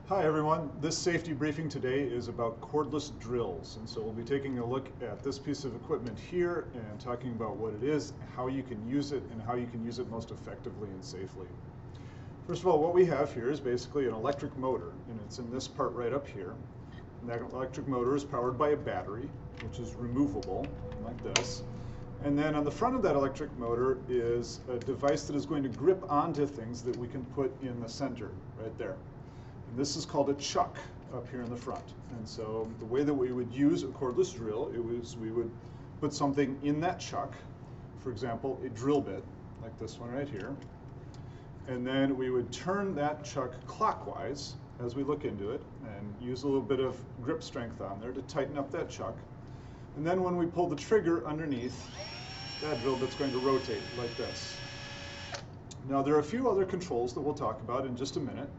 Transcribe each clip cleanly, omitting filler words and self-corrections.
Hi everyone, this safety briefing today is about cordless drills, and so we'll be taking a look at this piece of equipment here and talking about what it is, how you can use it, and how you can use it most effectively and safely. First of all, what we have here is basically an electric motor, and it's in this part right up here. And that electric motor is powered by a battery, which is removable, like this. And then on the front of that electric motor is a device that is going to grip onto things that we can put in the center, right there. And this is called a chuck up here in the front. And so the way that we would use a cordless drill, we would put something in that chuck, for example, a drill bit, like this one right here. And then we would turn that chuck clockwise as we look into it and use a little bit of grip strength on there to tighten up that chuck. And then when we pull the trigger underneath, that drill bit's going to rotate like this. Now there are a few other controls that we'll talk about in just a minute.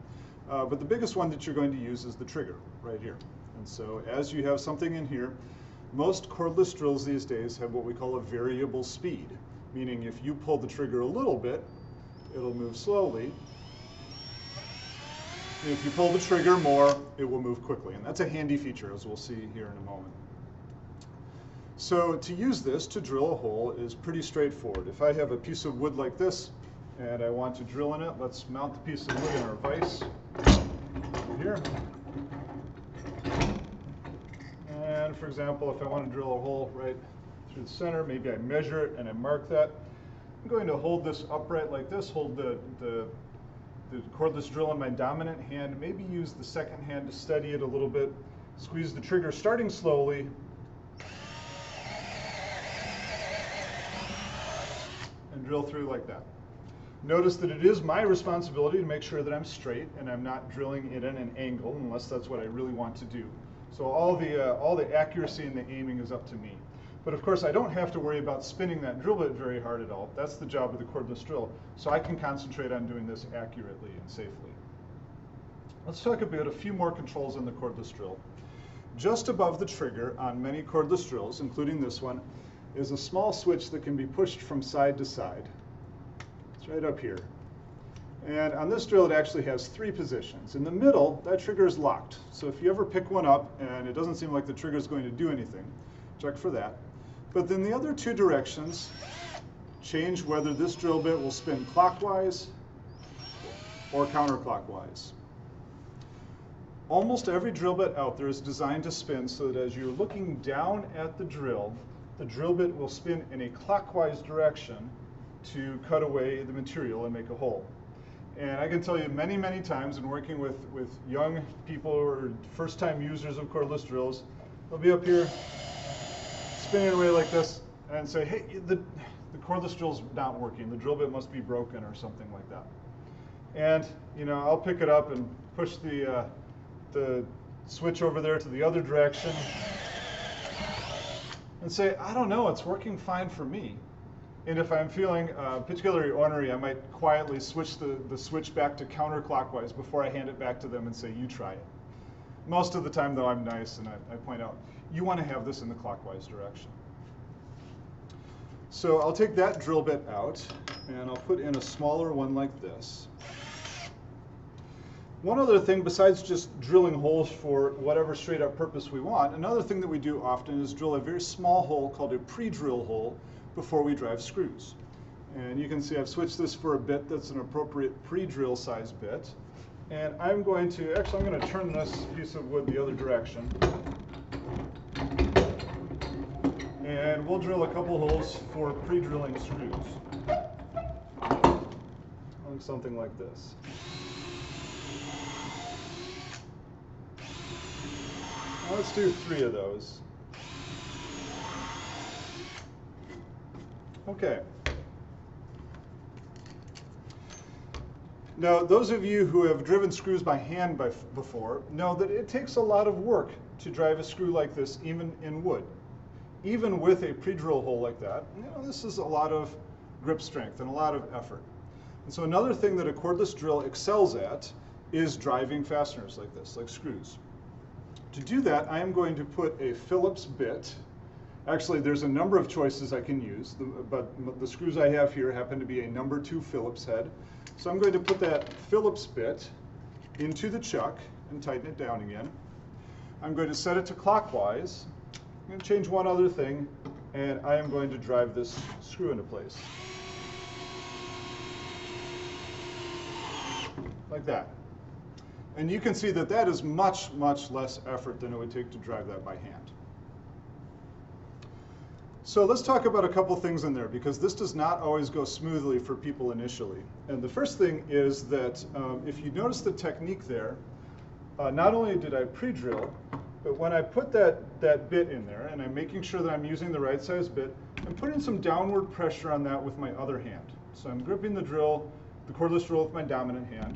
But the biggest one that you're going to use is the trigger right here. And so as you have something in here, most cordless drills these days have what we call a variable speed, meaning if you pull the trigger a little bit, it'll move slowly. And if you pull the trigger more, it will move quickly. And that's a handy feature, as we'll see here in a moment. So to use this to drill a hole is pretty straightforward. If I have a piece of wood like this, and I want to drill in it, let's mount the piece of wood in our vise here. And for example, if I want to drill a hole right through the center, maybe I measure it and I mark that. I'm going to hold this upright like this, hold the cordless drill in my dominant hand, maybe use the second hand to steady it a little bit, squeeze the trigger starting slowly, and drill through like that. Notice that it is my responsibility to make sure that I'm straight and I'm not drilling it at an angle unless that's what I really want to do. So all the accuracy and the aiming is up to me. But of course I don't have to worry about spinning that drill bit very hard at all. That's the job of the cordless drill. So I can concentrate on doing this accurately and safely. Let's talk about a few more controls on the cordless drill. Just above the trigger on many cordless drills, including this one, is a small switch that can be pushed from side to side. It's right up here. And on this drill, it actually has 3 positions. In the middle, that trigger is locked. So if you ever pick one up and it doesn't seem like the trigger is going to do anything, check for that. But then the other 2 directions change whether this drill bit will spin clockwise or counterclockwise. Almost every drill bit out there is designed to spin so that as you're looking down at the drill bit will spin in a clockwise direction to cut away the material and make a hole. And I can tell you many, many times in working with young people or first-time users of cordless drills, they'll be up here spinning away like this and say, hey, the cordless drill's not working. The drill bit must be broken or something like that. And I'll pick it up and push the switch over there to the other direction and say, I don't know, it's working fine for me. And if I'm feeling particularly ornery, I might quietly switch the switch back to counterclockwise before I hand it back to them and say, you try it. Most of the time, though, I'm nice and I point out, you want to have this in the clockwise direction. So I'll take that drill bit out and I'll put in a smaller one like this. One other thing besides just drilling holes for whatever straight up purpose we want, another thing that we do often is drill a very small hole called a pre-drill hole before we drive screws. And you can see I've switched this for a bit that's an appropriate pre-drill size bit. And I'm going to turn this piece of wood the other direction. And we'll drill a couple holes for pre-drilling screws. Something like this. Now let's do 3 of those. Okay. Now, those of you who have driven screws by hand before know that it takes a lot of work to drive a screw like this, even in wood. Even with a pre-drill hole like that, this is a lot of grip strength and a lot of effort. And so another thing that a cordless drill excels at is driving fasteners like this, like screws. To do that, I am going to put a Phillips bit. Actually, there's a number of choices I can use, but the screws I have here happen to be a #2 Phillips head. So I'm going to put that Phillips bit into the chuck, and tighten it down again. I'm going to set it to clockwise. I'm going to change one other thing, and I am going to drive this screw into place. Like that. And you can see that that is much, much less effort than it would take to drive that by hand. So let's talk about a couple things in there, because this does not always go smoothly for people initially. And the first thing is that if you notice the technique there, not only did I pre-drill, but when I put that bit in there, and I'm making sure that I'm using the right size bit, I'm putting some downward pressure on that with my other hand. So I'm gripping the drill, the cordless drill with my dominant hand.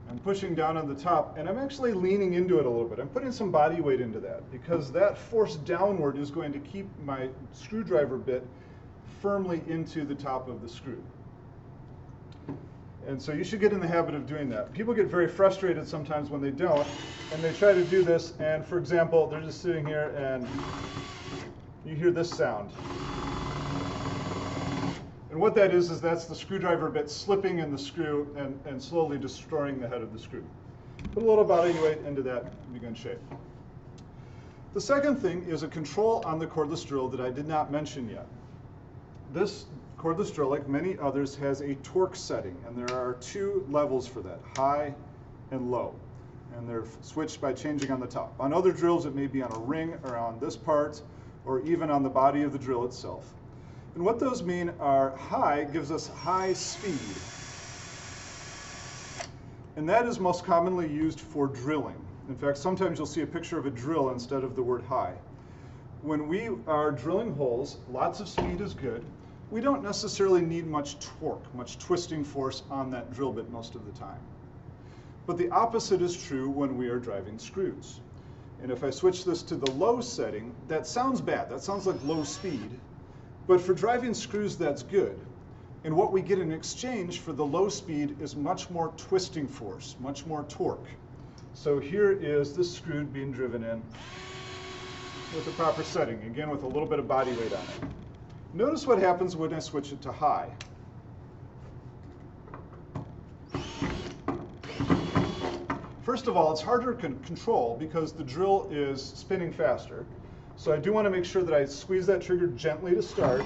I'm pushing down on the top, and I'm actually leaning into it a little bit. I'm putting some body weight into that, because that force downward is going to keep my screwdriver bit firmly into the top of the screw. And so you should get in the habit of doing that. People get very frustrated sometimes when they don't, and they try to do this, and for example, they're just sitting here and you hear this sound. And what that is that's the screwdriver bit slipping in the screw and slowly destroying the head of the screw. Put a little body weight into that and be in good shape. The second thing is a control on the cordless drill that I did not mention yet. This cordless drill, like many others, has a torque setting, and there are two levels for that, high and low. And they're switched by changing on the top. On other drills, it may be on a ring or on this part, or even on the body of the drill itself. And what those mean are high gives us high speed. And that is most commonly used for drilling. In fact, sometimes you'll see a picture of a drill instead of the word high. When we are drilling holes, lots of speed is good. We don't necessarily need much torque, much twisting force on that drill bit most of the time. But the opposite is true when we are driving screws. And if I switch this to the low setting, that sounds bad. That sounds like low speed. But for driving screws, that's good. And what we get in exchange for the low speed is much more twisting force, much more torque. So here is this screw being driven in with the proper setting, again with a little bit of body weight on it. Notice what happens when I switch it to high. First of all, it's harder to control because the drill is spinning faster. So I do want to make sure that I squeeze that trigger gently to start.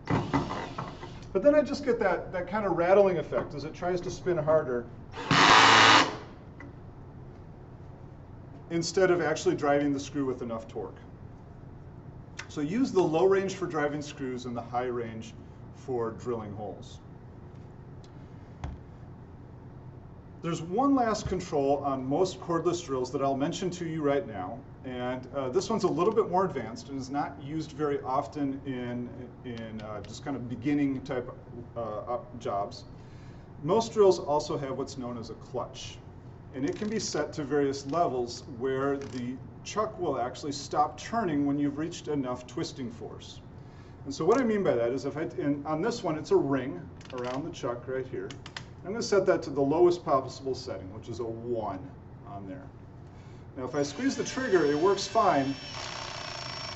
But then I just get that kind of rattling effect as it tries to spin harder instead of actually driving the screw with enough torque. So use the low range for driving screws and the high range for drilling holes. There's one last control on most cordless drills that I'll mention to you right now, and this one's a little bit more advanced and is not used very often in just kind of beginning type jobs. Most drills also have what's known as a clutch, and it can be set to various levels where the chuck will actually stop turning when you've reached enough twisting force. And so what I mean by that is on this one, it's a ring around the chuck right here. I'm going to set that to the lowest possible setting, which is a 1 on there. Now if I squeeze the trigger, it works fine,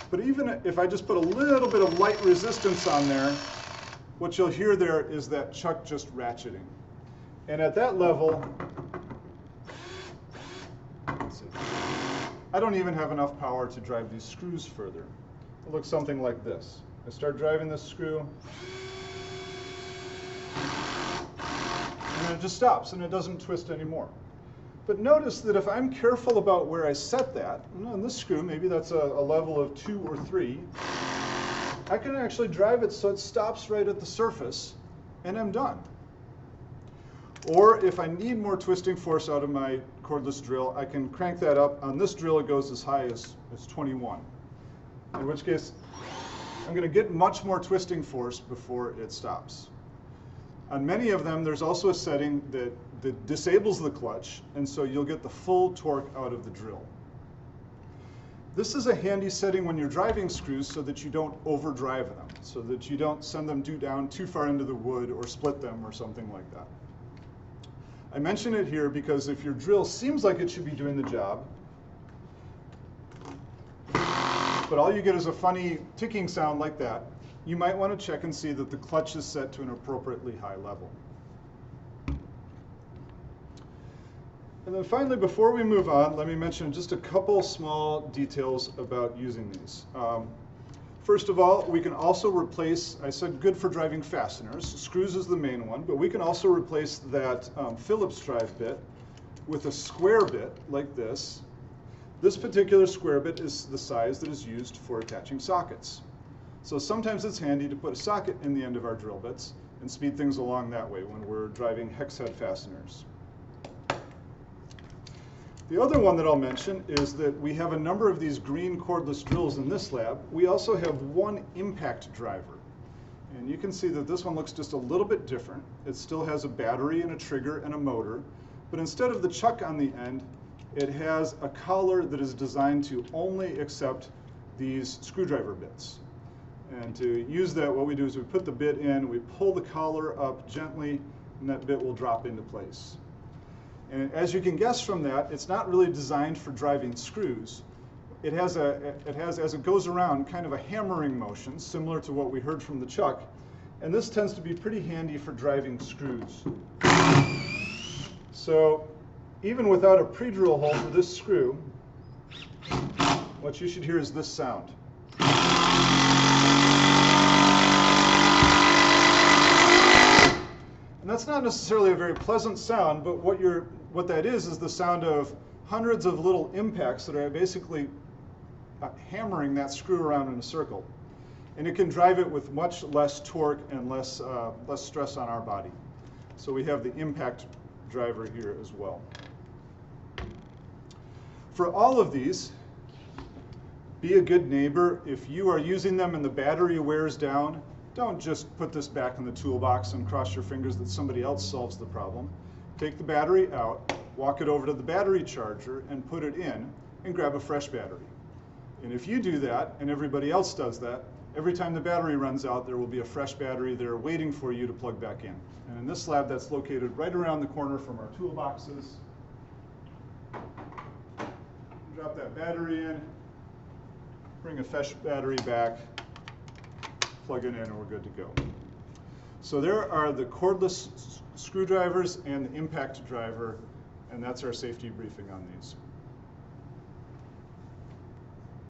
but even if I just put a little bit of light resistance on there, what you'll hear there is that chuck just ratcheting. And at that level, let's see, I don't even have enough power to drive these screws further. It looks something like this. I start driving this screw, and it just stops and it doesn't twist anymore. But notice that if I'm careful about where I set that, on this screw, maybe that's a level of 2 or 3, I can actually drive it so it stops right at the surface and I'm done. Or if I need more twisting force out of my cordless drill, I can crank that up. On this drill, it goes as high as 21, in which case I'm going to get much more twisting force before it stops. On many of them, there's also a setting that disables the clutch, and so you'll get the full torque out of the drill. This is a handy setting when you're driving screws so that you don't overdrive them, so that you don't send them down too far into the wood or split them or something like that. I mention it here because if your drill seems like it should be doing the job, but all you get is a funny ticking sound like that, you might want to check and see that the clutch is set to an appropriately high level. And then finally, before we move on, let me mention just a couple small details about using these. First of all, we can also replace, I said good for driving fasteners. Screws is the main one, but we can also replace that Phillips drive bit with a square bit like this. This particular square bit is the size that is used for attaching sockets. So sometimes it's handy to put a socket in the end of our drill bits and speed things along that way when we're driving hex head fasteners. The other one that I'll mention is that we have a number of these green cordless drills in this lab. We also have one impact driver. And you can see that this one looks just a little bit different. It still has a battery and a trigger and a motor, but instead of the chuck on the end, it has a collar that is designed to only accept these screwdriver bits. And to use that, what we do is we put the bit in, we pull the collar up gently, and that bit will drop into place. And as you can guess from that, it's not really designed for driving screws. It has, as it goes around, kind of a hammering motion, similar to what we heard from the chuck. And this tends to be pretty handy for driving screws. So even without a pre-drill hole for this screw, what you should hear is this sound. And that's not necessarily a very pleasant sound, but what that is the sound of hundreds of little impacts that are basically hammering that screw around in a circle. And it can drive it with much less torque and less stress on our body. So we have the impact driver here as well. For all of these, be a good neighbor. If you are using them and the battery wears down, don't just put this back in the toolbox and cross your fingers that somebody else solves the problem. Take the battery out, walk it over to the battery charger and put it in and grab a fresh battery. And if you do that and everybody else does that, every time the battery runs out, there will be a fresh battery there waiting for you to plug back in. And in this lab, that's located right around the corner from our toolboxes. Drop that battery in, bring a fresh battery back, plug it in, and we're good to go. So there are the cordless screwdrivers and the impact driver, and that's our safety briefing on these.